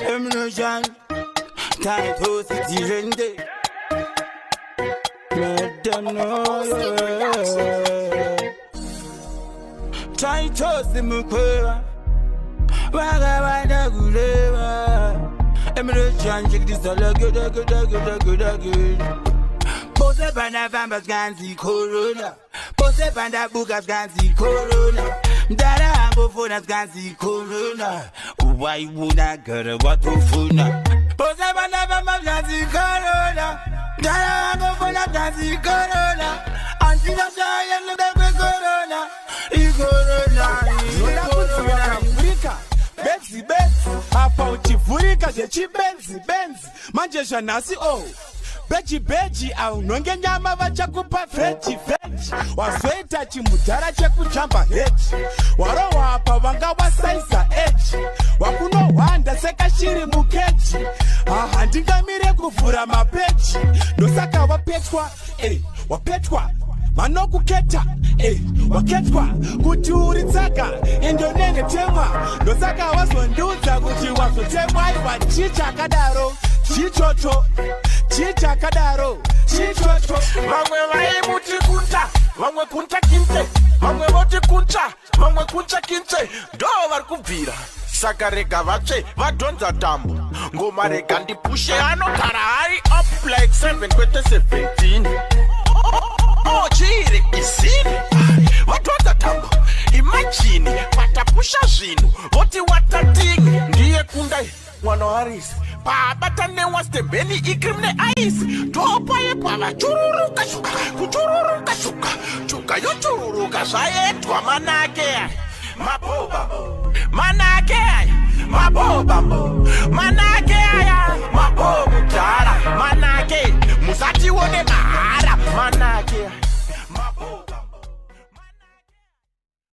Emnojan, title city title simukwa waga wada guleva Emnojan check this all good Pose banda vambas ganzi corona Pose banda bugas ganzi corona Mdara hango fonas ganzi corona Why would I go what to funa Pose banda vambas ganzi corona Mdara hango fonas ganzi corona Antina shaya nukwe corona I corona Benzi hapa uchivurika jechi benzi manje janasi beji au nonge nyama vachakupa feji wasweta chimudhara chekujamba heji warowa hapa vanga wasaiza eji wakuno wanda seka shiri mukeji handingamire kuvhura mapeji ndosaka wapetwa vanokuketa waketwa kuti uri tsaka indonenge temwa ndosaka wazondudza kuti wazotemwa iwa chichakadaro chichocho vamwe vaimuti kunta vamwe kunta kinte vamwe voti kunta vamwe kunta kinte ndo vari kubvira saka rega vatsve vadhonza tambo ngoma rega ndipushe anogara hari up like 7 kwete 17 chirekisini vadhonza tambo imajini vatapusha zvinhu voti watatingi ndiye kundai mwana warisi paabatanewa stembeni ikrimne aisi ndopayepa vachururuka shuka kuchururuka shuka yochururuka zvaedwa manake manake aya mabomudhara manake musatione mahara manake